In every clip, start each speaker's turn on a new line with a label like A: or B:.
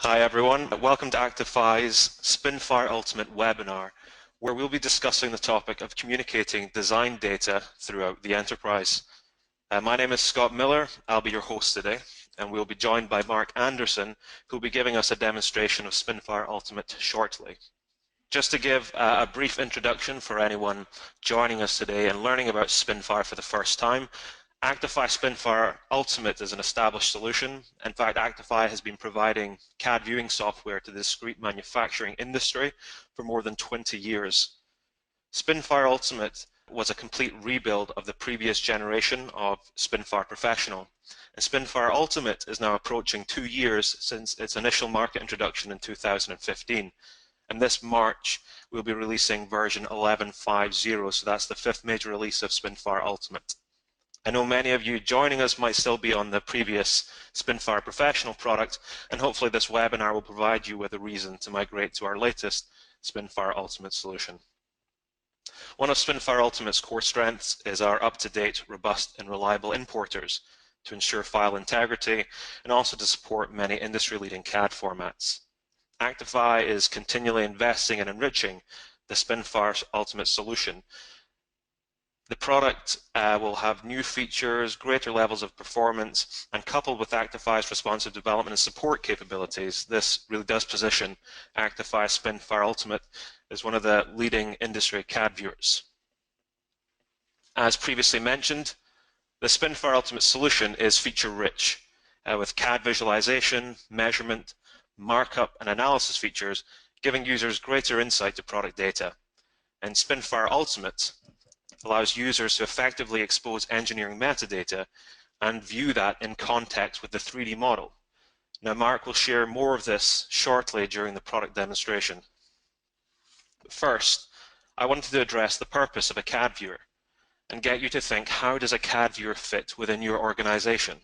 A: Hi everyone, welcome to Actify's SpinFire Ultimate webinar, where we'll be discussing the topic of communicating design data throughout the enterprise. My name is Scott Miller, I'll be your host today, and we'll be joined by Mark Anderson, who'll be giving us a demonstration of SpinFire Ultimate shortly. Just to give a brief introduction for anyone joining us today and learning about SpinFire for the first time, Actify SpinFire Ultimate is an established solution. In fact, Actify has been providing CAD viewing software to the discrete manufacturing industry for more than 20 years. SpinFire Ultimate was a complete rebuild of the previous generation of SpinFire Professional. And SpinFire Ultimate is now approaching 2 years since its initial market introduction in 2015. And this March, we'll be releasing version 11.50, so that's the 5th major release of SpinFire Ultimate. I know many of you joining us might still be on the previous SpinFire Professional product, and hopefully this webinar will provide you with a reason to migrate to our latest SpinFire Ultimate solution. One of SpinFire Ultimate's core strengths is our up-to-date, robust, and reliable importers to ensure file integrity and also to support many industry-leading CAD formats. Actify is continually investing and enriching the SpinFire Ultimate solution. The product will have new features, greater levels of performance, and coupled with Actify's responsive development and support capabilities, this really does position Actify SpinFire Ultimate as one of the leading industry CAD viewers. As previously mentioned, the SpinFire Ultimate solution is feature-rich with CAD visualization, measurement, markup, and analysis features, giving users greater insight to product data. And SpinFire Ultimate allows users to effectively expose engineering metadata and view that in context with the 3D model. Now, Mark will share more of this shortly during the product demonstration. But first, I wanted to address the purpose of a CAD viewer and get you to think, how does a CAD viewer fit within your organization?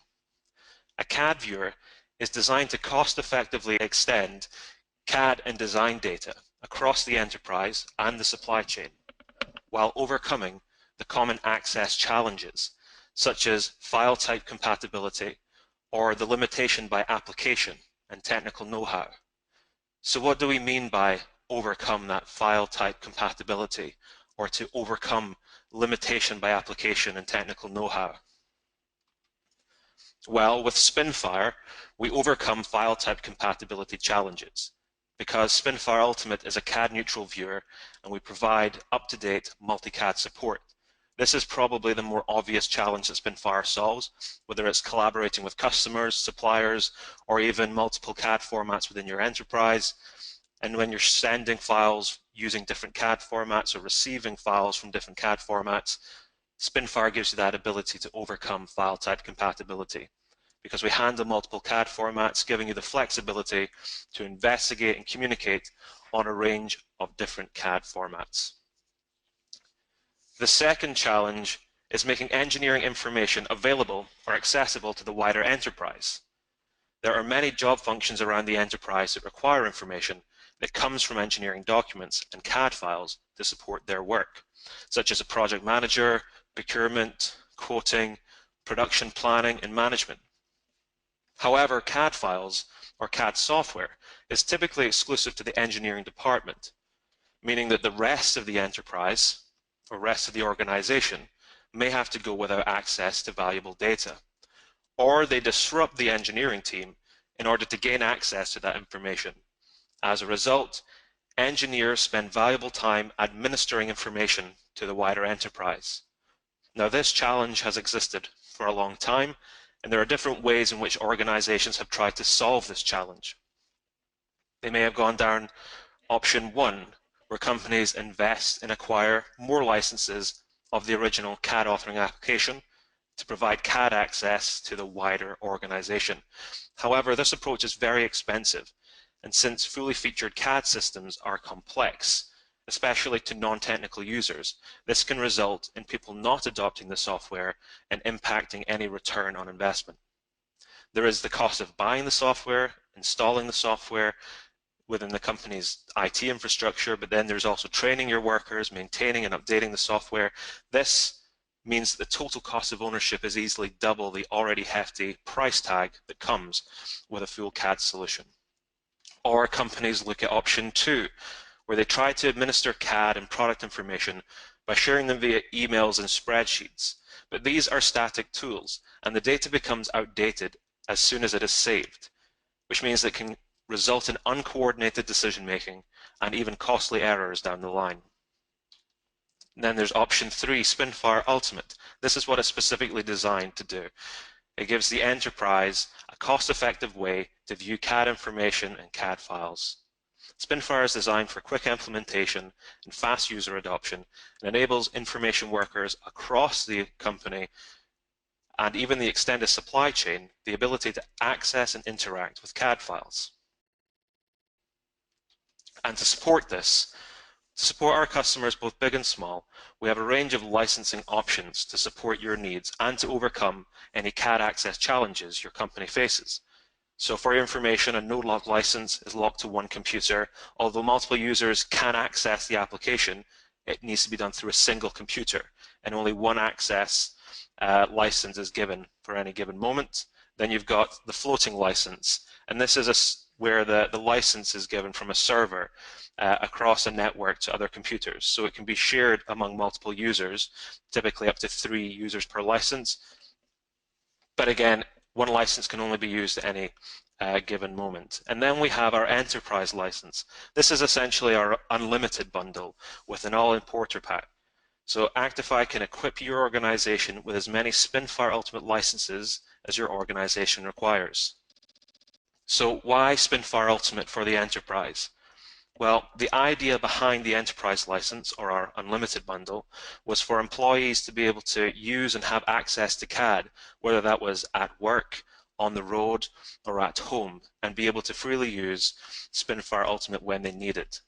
A: A CAD viewer is designed to cost-effectively extend CAD and design data across the enterprise and the supply chain, while overcoming the common access challenges, such as file type compatibility or the limitation by application and technical know-how. So what do we mean by overcome that file type compatibility, or to overcome limitation by application and technical know-how? Well, with SpinFire, we overcome file type compatibility challenges because SpinFire Ultimate is a CAD neutral viewer and we provide up-to-date multi-CAD support. This is probably the more obvious challenge that SpinFire solves, whether it's collaborating with customers, suppliers, or even multiple CAD formats within your enterprise. And when you're sending files using different CAD formats or receiving files from different CAD formats, SpinFire gives you that ability to overcome file type compatibility, because we handle multiple CAD formats, giving you the flexibility to investigate and communicate on a range of different CAD formats. The second challenge is making engineering information available or accessible to the wider enterprise. There are many job functions around the enterprise that require information that comes from engineering documents and CAD files to support their work, such as a project manager, procurement, quoting, production planning, and management. However, CAD files or CAD software is typically exclusive to the engineering department, meaning that the rest of the enterprise or rest of the organization may have to go without access to valuable data, or they disrupt the engineering team in order to gain access to that information. As a result, engineers spend valuable time administering information to the wider enterprise. Now, this challenge has existed for a long time, and there are different ways in which organizations have tried to solve this challenge. They may have gone down option 1, where companies invest and acquire more licenses of the original CAD authoring application to provide CAD access to the wider organization. However, this approach is very expensive, and since fully featured CAD systems are complex, especially to non-technical users, this can result in people not adopting the software and impacting any return on investment. There is the cost of buying the software, installing the software within the company's IT infrastructure, but then there's also training your workers, maintaining and updating the software. This means that the total cost of ownership is easily double the already hefty price tag that comes with a full CAD solution. Or companies look at option 2, where they try to administer CAD and product information by sharing them via emails and spreadsheets. But these are static tools, and the data becomes outdated as soon as it is saved, which means it can result in uncoordinated decision-making and even costly errors down the line. And then there's option 3, SpinFire Ultimate. This is what it's specifically designed to do. It gives the enterprise a cost-effective way to view CAD information and CAD files. SpinFire is designed for quick implementation and fast user adoption, and enables information workers across the company and even the extended supply chain the ability to access and interact with CAD files. And to support this, to support our customers, both big and small, we have a range of licensing options to support your needs and to overcome any CAD access challenges your company faces. So for your information, a no-lock license is locked to one computer. Although multiple users can access the application, it needs to be done through a single computer, and only one access license is given for any given moment. Then you've got the floating license, and this is where the license is given from a server across a network to other computers. So it can be shared among multiple users, typically up to 3 users per license. But again, one license can only be used at any given moment. And then we have our enterprise license. This is essentially our unlimited bundle with an all-importer pack. So Actify can equip your organization with as many SpinFire Ultimate licenses as your organization requires. So why SpinFire Ultimate for the enterprise? Well, the idea behind the enterprise license, or our unlimited bundle, was for employees to be able to use and have access to CAD, whether that was at work, on the road, or at home, and be able to freely use SpinFire Ultimate when they need it.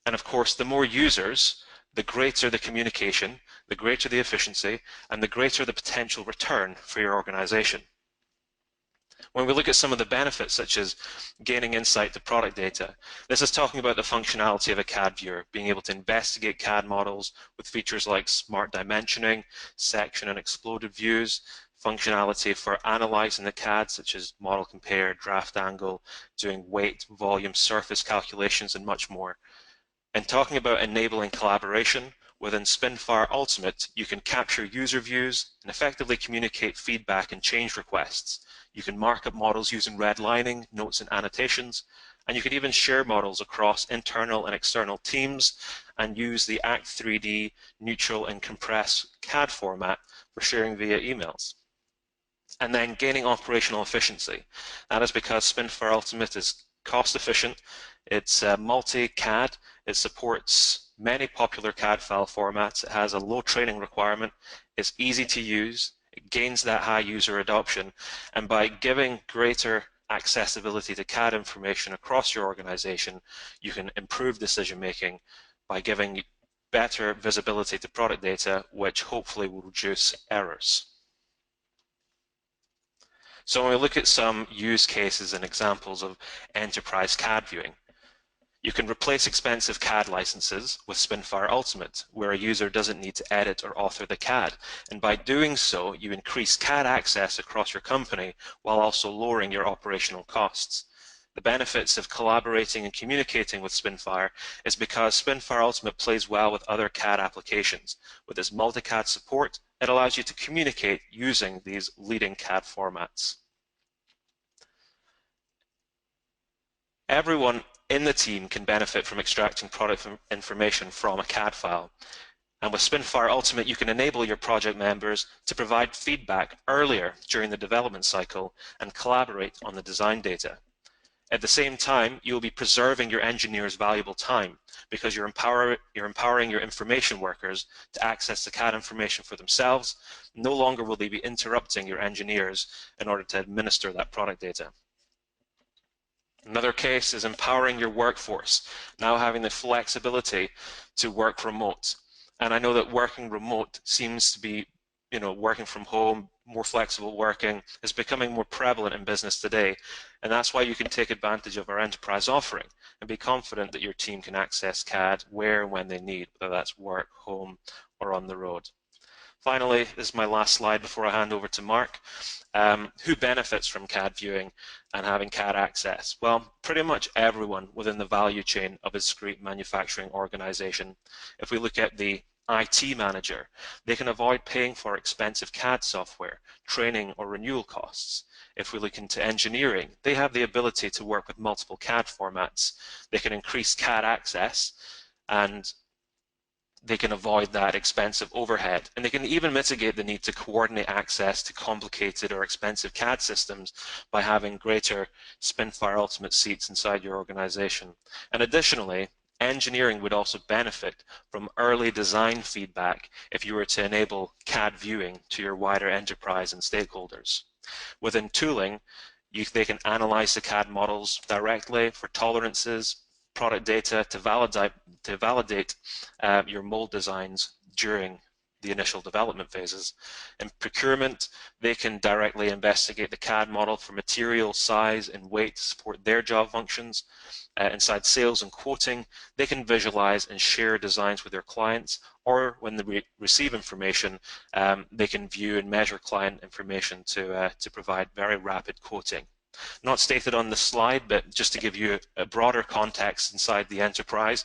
A: And of course, the more users, the greater the communication, the greater the efficiency, and the greater the potential return for your organization. When we look at some of the benefits, such as gaining insight to product data, this is talking about the functionality of a CAD viewer, being able to investigate CAD models with features like smart dimensioning, section and exploded views, functionality for analyzing the CAD, such as model compare, draft angle, doing weight, volume, surface calculations, and much more. And talking about enabling collaboration, within SpinFire Ultimate, you can capture user views and effectively communicate feedback and change requests. You can mark up models using redlining, notes, and annotations, and you can even share models across internal and external teams and use the Act3D neutral and compress CAD format for sharing via emails. And then gaining operational efficiency. That is because SpinFire Ultimate is cost efficient, it's multi-CAD, it supports many popular CAD file formats, it has a low training requirement, it's easy to use, it gains that high user adoption, and by giving greater accessibility to CAD information across your organization, you can improve decision making by giving better visibility to product data, which hopefully will reduce errors. So when we look at some use cases and examples of enterprise CAD viewing, you can replace expensive CAD licenses with SpinFire Ultimate, where a user doesn't need to edit or author the CAD. And by doing so, you increase CAD access across your company while also lowering your operational costs. The benefits of collaborating and communicating with SpinFire is because SpinFire Ultimate plays well with other CAD applications. With its multi-CAD support, it allows you to communicate using these leading CAD formats. Everyone in the team can benefit from extracting product information from a CAD file. And with SpinFire Ultimate, you can enable your project members to provide feedback earlier during the development cycle and collaborate on the design data. At the same time, you will be preserving your engineers' valuable time because you're empowering your information workers to access the CAD information for themselves. No longer will they be interrupting your engineers in order to administer that product data. Another case is empowering your workforce, now having the flexibility to work remote. And I know that working remote seems to be, working from home, more flexible working is becoming more prevalent in business today. And that's why you can take advantage of our enterprise offering and be confident that your team can access CAD where and when they need, whether that's work, home, or on the road. Finally, this is my last slide before I hand over to Mark. Who benefits from CAD viewing and having CAD access? Well, pretty much everyone within the value chain of a discrete manufacturing organization. If we look at the IT manager, they can avoid paying for expensive CAD software, training or renewal costs. If we look into engineering, they have the ability to work with multiple CAD formats. They can increase CAD access and they can avoid that expensive overhead, and they can even mitigate the need to coordinate access to complicated or expensive CAD systems by having greater SpinFire Ultimate seats inside your organization. And additionally, engineering would also benefit from early design feedback if you were to enable CAD viewing to your wider enterprise and stakeholders. Within tooling, they can analyze the CAD models directly for tolerances, product data to validate your mold designs during the initial development phases. In procurement, they can directly investigate the CAD model for material, size, and weight to support their job functions. Inside sales and quoting, they can visualize and share designs with their clients, or when they receive information, they can view and measure client information to provide very rapid quoting. Not stated on the slide, but just to give you a broader context inside the enterprise,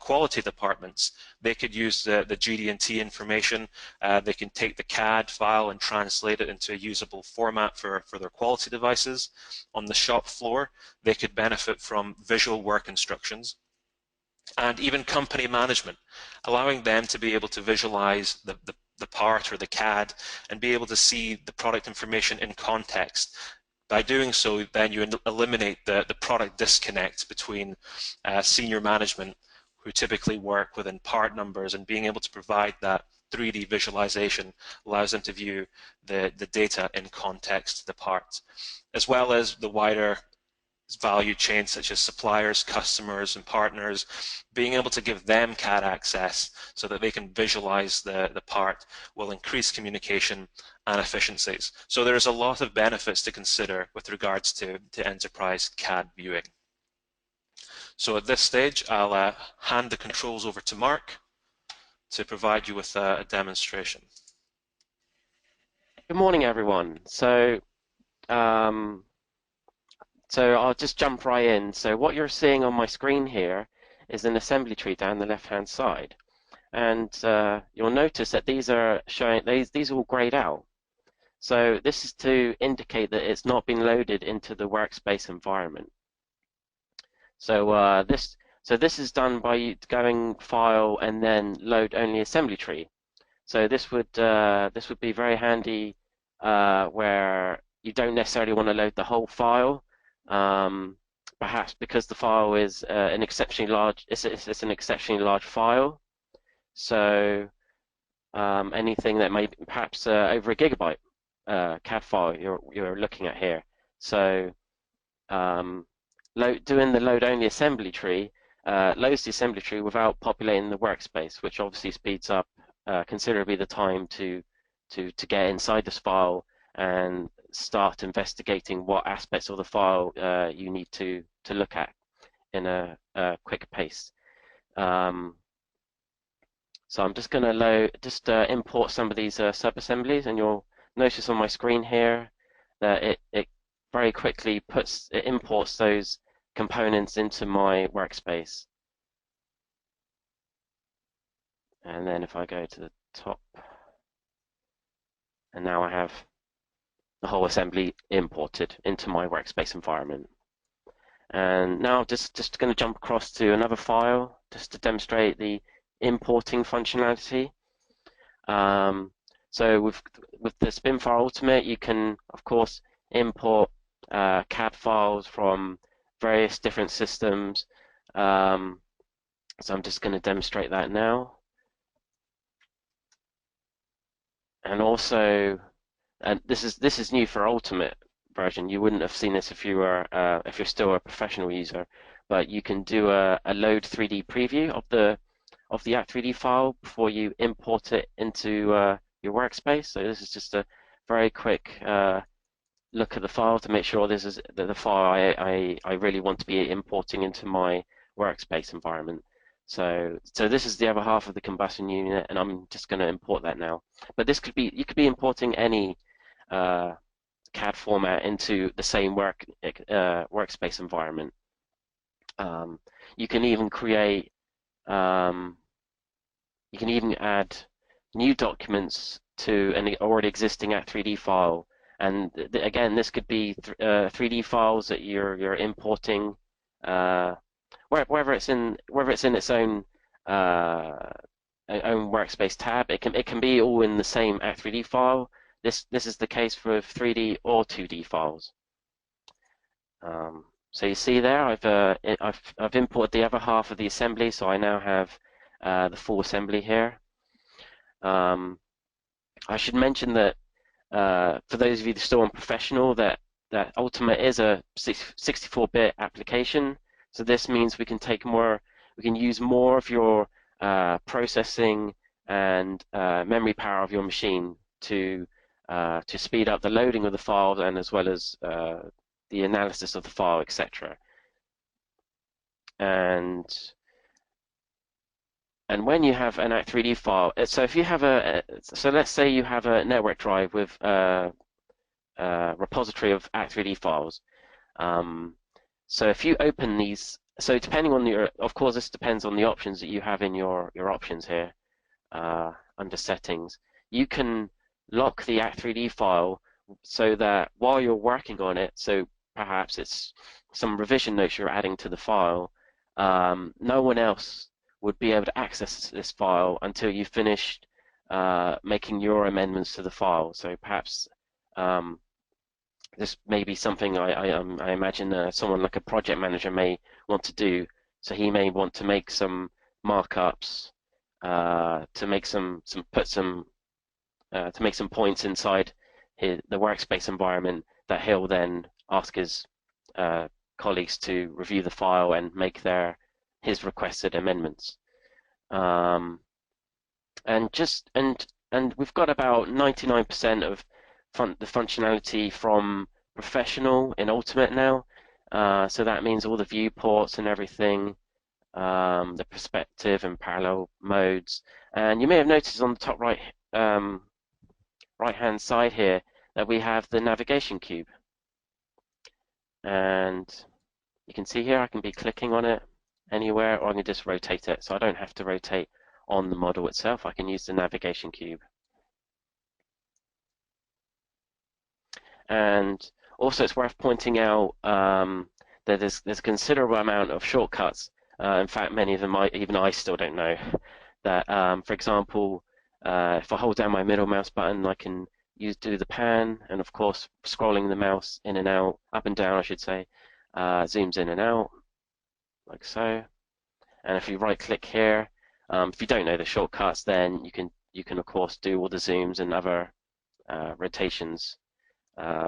A: quality departments, they could use the GD&T information. They can take the CAD file and translate it into a usable format for their quality devices. On the shop floor, they could benefit from visual work instructions. And even company management, allowing them to be able to visualize the part or the CAD and be able to see the product information in context. By doing so, then you eliminate the product disconnect between senior management, who typically work within part numbers, and being able to provide that 3D visualization allows them to view the data in context to the parts, as well as the wider value chain such as suppliers, customers, and partners, being able to give them CAD access so that they can visualize the part will increase communication and efficiencies. So there's a lot of benefits to consider with regards to enterprise CAD viewing. So at this stage, I'll hand the controls over to Mark to provide you with a demonstration.
B: Good morning, everyone. So I'll just jump right in. So what you're seeing on my screen here is an assembly tree down the left-hand side. And you'll notice that these are showing, these are all grayed out. So this is to indicate that it's not been loaded into the workspace environment. So this is done by going File and then Load Only Assembly Tree. So this would be very handy where you don't necessarily want to load the whole file. Perhaps because the file is an exceptionally large, it's an exceptionally large file. So anything that may perhaps over a gigabyte CAD file you're looking at here. So doing the load only assembly tree loads the assembly tree without populating the workspace, which obviously speeds up considerably the time to get inside this file and start investigating what aspects of the file you need to look at in a quick pace. So I'm just going to import some of these sub-assemblies, and you'll notice on my screen here that it very quickly imports those components into my workspace. And then if I go to the top, and now I have the whole assembly imported into my workspace environment. And now just going to jump across to another file just to demonstrate the importing functionality. So with the SpinFire Ultimate, you can of course import CAD files from various different systems. So I'm just going to demonstrate that now. And also, this is new for Ultimate version. You wouldn't have seen this if you're still a professional user, but you can do a load 3D preview of the Act3D file before you import it into your workspace. So this is just a very quick look at the file to make sure this is the file I really want to be importing into my workspace environment. So this is the other half of the combustion unit, and I'm just going to import that now. But this could be, you could be importing any CAD format into the same workspace environment. You can even create, you can even add new documents to an already existing Act3D file. And again, this could be 3D files that you're importing, whether it's in its own workspace tab. It can be all in the same Act3D file. This is the case for 3D or 2D files. So you see there, I've imported the other half of the assembly, so I now have the full assembly here. I should mention that for those of you still on Professional, that Ultimate is a 64-bit application. So this means we can use more of your processing and memory power of your machine to speed up the loading of the files, and as well as the analysis of the file, etc. And when you have an Act3D file, so if you have so let's say you have a network drive with a repository of Act3D files. So if you open these, so depending on of course this depends on the options that you have in your options here under settings. You can lock the Act3D file so that while you're working on it, so perhaps it's some revision notes you're adding to the file, no one else would be able to access this file until you finished making your amendments to the file. So perhaps this may be something I imagine someone like a project manager may want to do. So he may want to make some markups to make some points inside the workspace environment that he'll then ask his colleagues to review the file and make his requested amendments. And we've got about 99% of the functionality from Professional in Ultimate now. So that means all the viewports and everything, the perspective and parallel modes. And you may have noticed on the top right-hand side here that we have the navigation cube. And you can see here I can be clicking on it anywhere, or I can just rotate it. So I don't have to rotate on the model itself. I can use the navigation cube. And also it's worth pointing out that there's a considerable amount of shortcuts. In fact, many of them even I still don't know. That, for example, if I hold down my middle mouse button, I can do the pan, and of course scrolling the mouse in and out, up and down I should say, zooms in and out, like so. And if you right click here, if you don't know the shortcuts, then you can of course do all the zooms and other rotations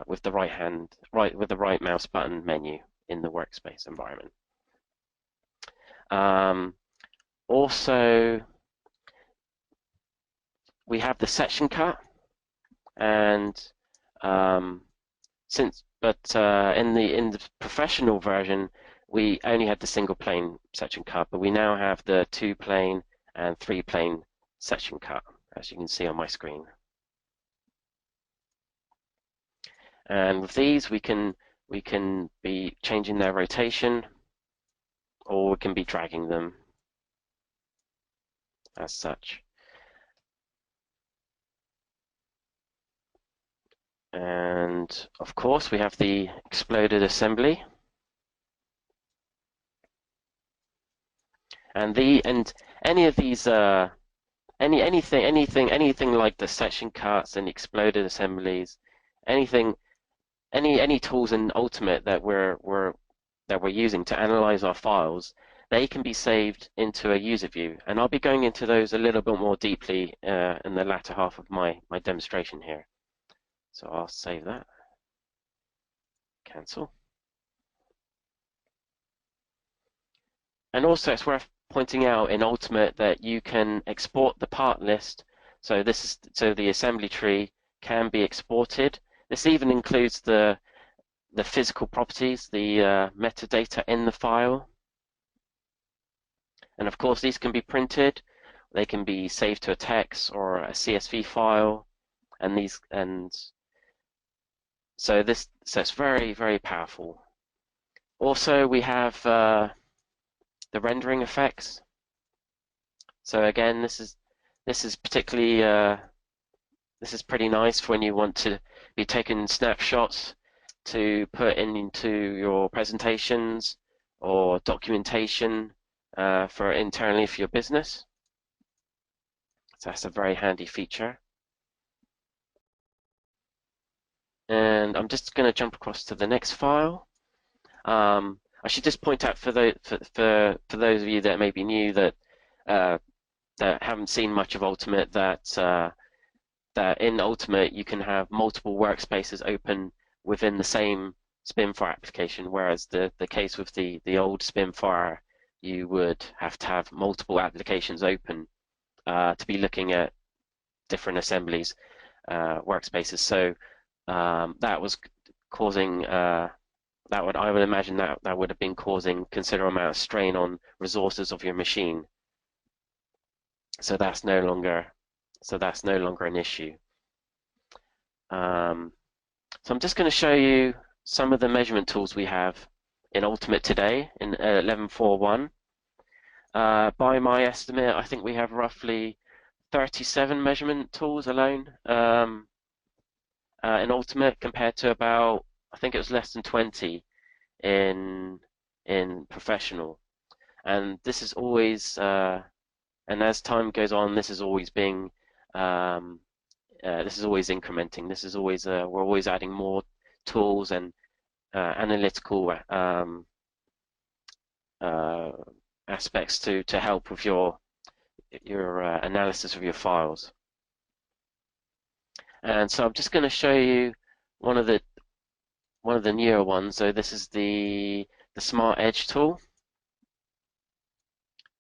B: with the right mouse button menu in the workspace environment. Also, we have the section cut, and in the Professional version we only had the single plane section cut, but we now have the 2-plane and 3-plane section cut, as you can see on my screen. And with these we can be changing their rotation, or we can be dragging them as such. And of course we have the exploded assembly. And any of these anything like the section cuts and exploded assemblies, any tools in Ultimate that we're using to analyze our files, they can be saved into a user view, and I'll be going into those a little bit more deeply in the latter half of my demonstration here. So I'll save that, cancel. And also it's worth pointing out in Ultimate that you can export the part list. So the assembly tree can be exported. This even includes the physical properties, the metadata in the file. And of course, these can be printed. They can be saved to a text or a CSV file, and so it's very, very powerful. Also, we have the rendering effects. So again, this is particularly this is pretty nice for when you want to be taking snapshots to put into your presentations or documentation for internally for your business. So that's a very handy feature. And I'm just going to jump across to the next file. I should just point out for those of you that may be new that haven't seen much of Ultimate that in Ultimate you can have multiple workspaces open within the same SpinFire application, whereas the case with the old SpinFire, you would have to have multiple applications open to be looking at different assemblies workspaces. So that was causing I would imagine that would have been causing considerable amount of strain on resources of your machine. So that's no longer an issue. So I'm just going to show you some of the measurement tools we have in Ultimate today in 11.4.1. By my estimate, I think we have roughly 37 measurement tools alone in Ultimate, compared to about, I think it was less than 20 in Professional. And this is always, and as time goes on, this is always being this is always incrementing. This is always we're always adding more tools and analytical aspects to help with your analysis of your files. And so I'm just going to show you one of the newer ones. So this is the Smart Edge tool.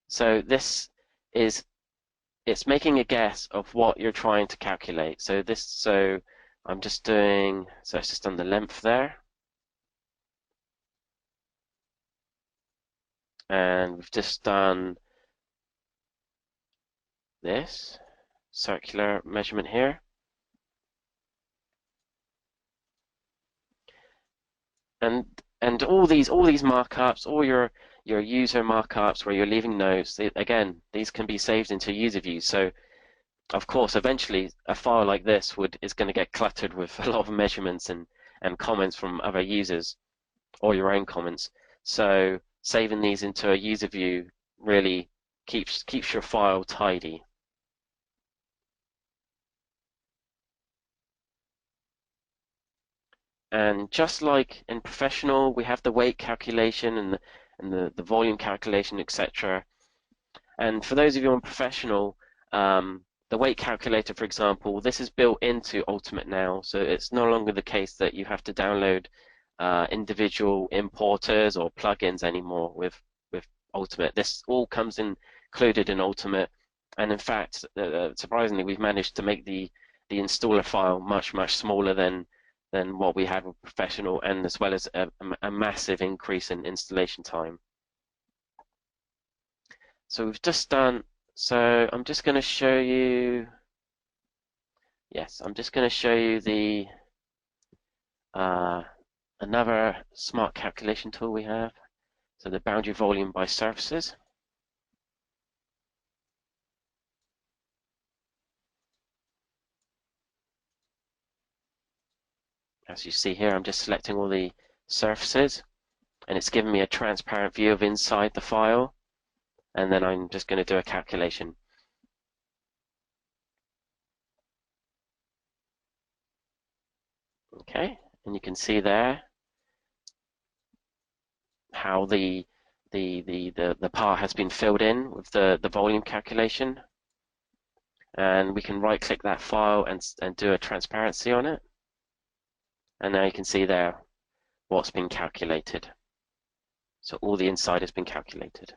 B: So it's making a guess of what you're trying to calculate. So I'm just doing, so it's just on the length there. And we've just done this circular measurement here. And all these markups, all your user markups where you're leaving notes, again, these can be saved into user views. So of course, eventually a file like this is going to get cluttered with a lot of measurements and comments from other users or your own comments. So saving these into a user view really keeps your file tidy. And just like in Professional, we have the weight calculation and the volume calculation, etc. And for those of you on Professional, the weight calculator, for example, this is built into Ultimate now, so it's no longer the case that you have to download individual importers or plugins anymore with Ultimate. This all comes included in Ultimate, and in fact, surprisingly, we've managed to make the installer file much smaller than what we had with Professional, and as well as a massive increase in installation time. So we've just done, so I'm just going to show you, yes, I'm just going to show you the another smart calculation tool we have, so the boundary volume by surfaces. As you see here, I'm just selecting all the surfaces, and it's giving me a transparent view of inside the file, and then I'm just going to do a calculation. Okay, and you can see there how the part has been filled in with the volume calculation, and we can right click that file and do a transparency on it, and now you can see there what's been calculated. So all the inside has been calculated.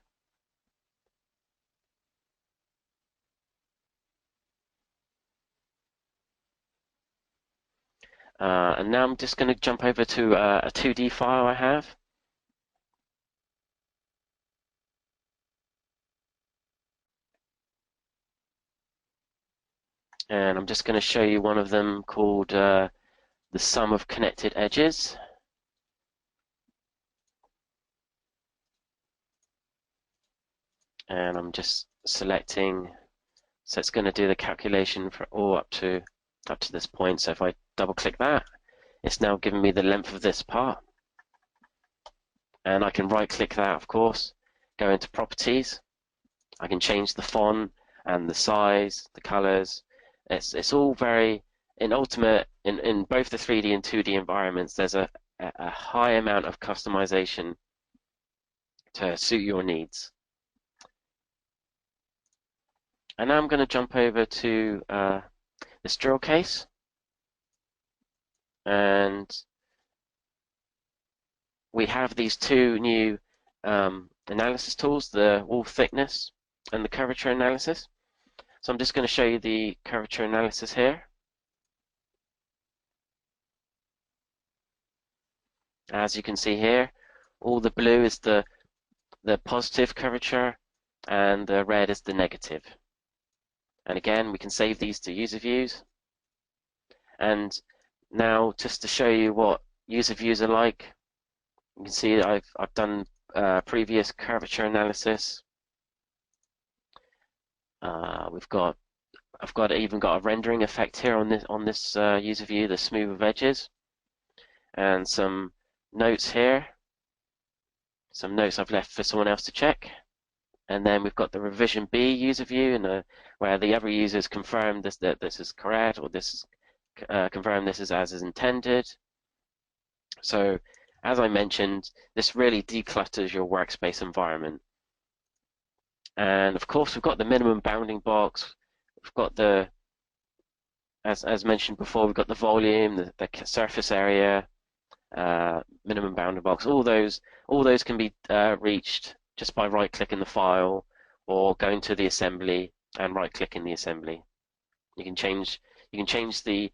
B: And now I'm just going to jump over to a 2D file I have. And I'm just going to show you one of them called the sum of connected edges. And I'm just selecting, so it's going to do the calculation for all up to this point. So if I double click that, it's now giving me the length of this part. And I can right click that, of course, go into properties. I can change the font and the size, the colors. It's all very, in Ultimate, in both the 3D and 2D environments, there's a high amount of customization to suit your needs. And now I'm going to jump over to this drill case, and we have these two new analysis tools, the wall thickness and the curvature analysis. So I'm just going to show you the curvature analysis here. As you can see here, all the blue is the positive curvature and the red is the negative. And again, we can save these to user views. And now, just to show you what user views are like, you can see I've done previous curvature analysis. I've even got a rendering effect here on this user view, the smooth of edges, and some notes here, some notes I've left for someone else to check. And then we've got the revision B user view, and where the other users confirm that this is correct, or this is confirm this is as is intended. So, as I mentioned, this really declutters your workspace environment. And of course, we've got the minimum bounding box. We've got the, as mentioned before, we've got the volume, the surface area, minimum bounding box. All those can be reached just by right-clicking the file or going to the assembly and right-clicking the assembly. You can change the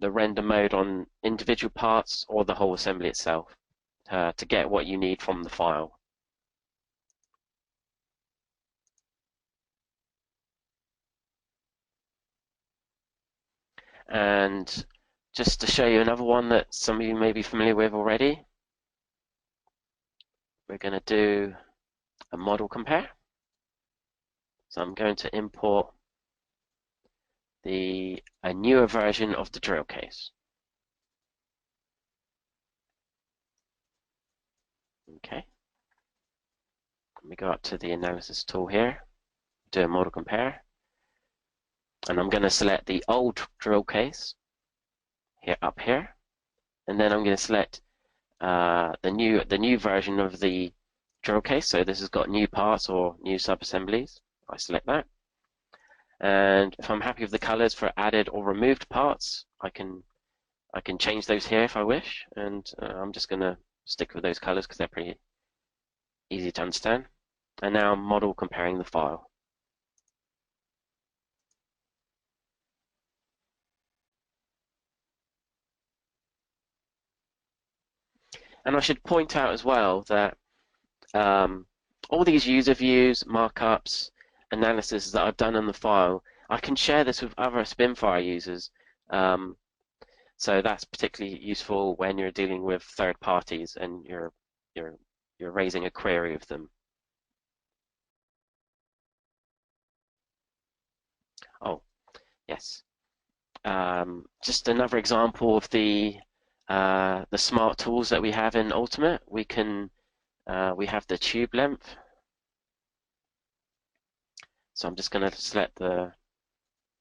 B: render mode on individual parts or the whole assembly itself to get what you need from the file. And just to show you another one that some of you may be familiar with already, we're going to do a model compare. So I'm going to import a newer version of the drill case. Okay. Let me go up to the analysis tool here, do a model compare, and I'm going to select the old drill case here up here, and then I'm going to select the new version of the drill case. So this has got new parts or new sub-assemblies. I select that, and if I'm happy with the colors for added or removed parts, I can change those here if I wish, and I'm just going to stick with those colors because they're pretty easy to understand. And now I'm model comparing the file. And I should point out as well that all these user views, markups, analysis that I've done on the file, I can share this with other SpinFire users. So that's particularly useful when you're dealing with third parties and you're raising a query of them. Oh, yes. Just another example of the smart tools that we have in Ultimate. We have the tube length. So I'm just going to select the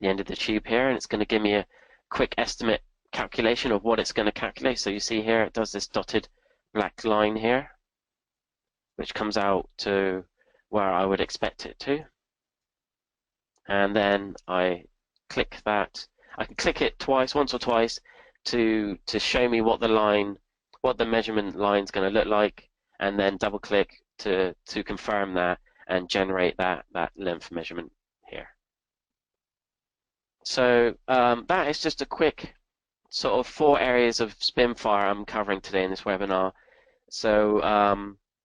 B: end of the tube here, and it's going to give me a quick estimate calculation of what it's going to calculate. So you see here it does this dotted black line here, which comes out to where I would expect it to. And then I click that. I can click it once or twice to show me what the measurement line is going to look like, and then double click to confirm that and generate that length measurement here. So that is just a quick sort of 4 areas of SpinFire I'm covering today in this webinar. So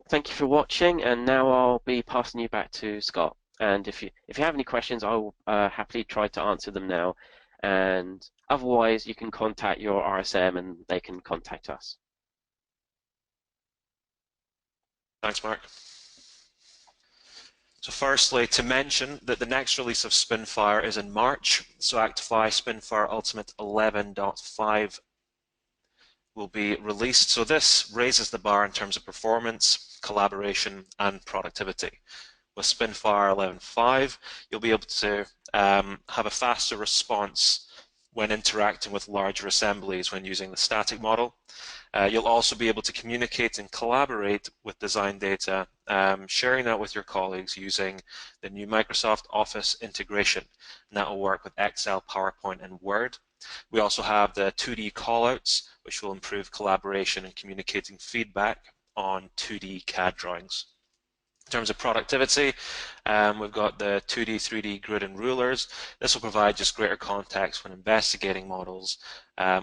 B: thank you for watching, and now I'll be passing you back to Scott. And if you have any questions, I will happily try to answer them now. And otherwise, you can contact your RSM and they can contact us.
A: Thanks, Mark. So firstly, to mention that the next release of SpinFire is in March, so Actify SpinFire Ultimate 11.5 will be released. So this raises the bar in terms of performance, collaboration, and productivity. With SpinFire 11.5, you'll be able to have a faster response when interacting with larger assemblies when using the static model. You'll also be able to communicate and collaborate with design data, sharing that with your colleagues using the new Microsoft Office integration, and that will work with Excel, PowerPoint, and Word. We also have the 2D callouts, which will improve collaboration and communicating feedback on 2D CAD drawings. In terms of productivity, we've got the 2D, 3D grid and rulers. This will provide just greater context when investigating models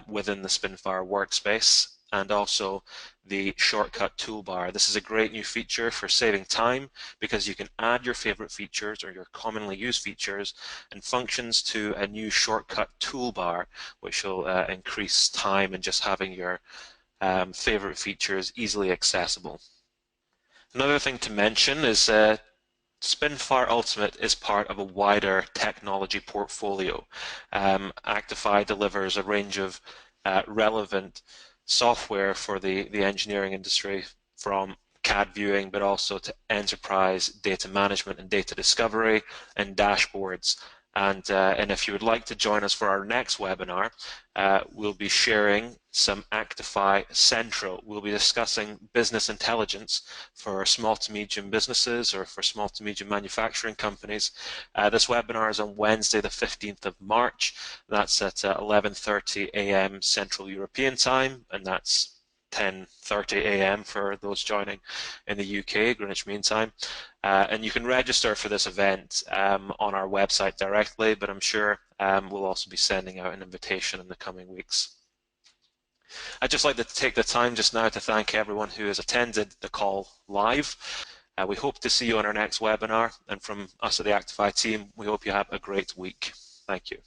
A: within the SpinFire workspace, and also the shortcut toolbar. This is a great new feature for saving time because you can add your favorite features or your commonly used features and functions to a new shortcut toolbar, which will increase time in just having your favorite features easily accessible. Another thing to mention is SpinFire Ultimate is part of a wider technology portfolio. Actify delivers a range of relevant software for the engineering industry, from CAD viewing, but also to enterprise data management and data discovery and dashboards. And if you would like to join us for our next webinar, we'll be sharing some Actify Central. We'll be discussing business intelligence for small to medium businesses or for small to medium manufacturing companies. This webinar is on Wednesday, the 15th of March. That's at 11:30 a.m. Central European Time, and that's 10:30 a.m. for those joining in the UK, Greenwich Mean Time. And you can register for this event on our website directly, but I'm sure we'll also be sending out an invitation in the coming weeks. I'd just like to take the time just now to thank everyone who has attended the call live. We hope to see you on our next webinar, and from us at the Actify team, we hope you have a great week. Thank you.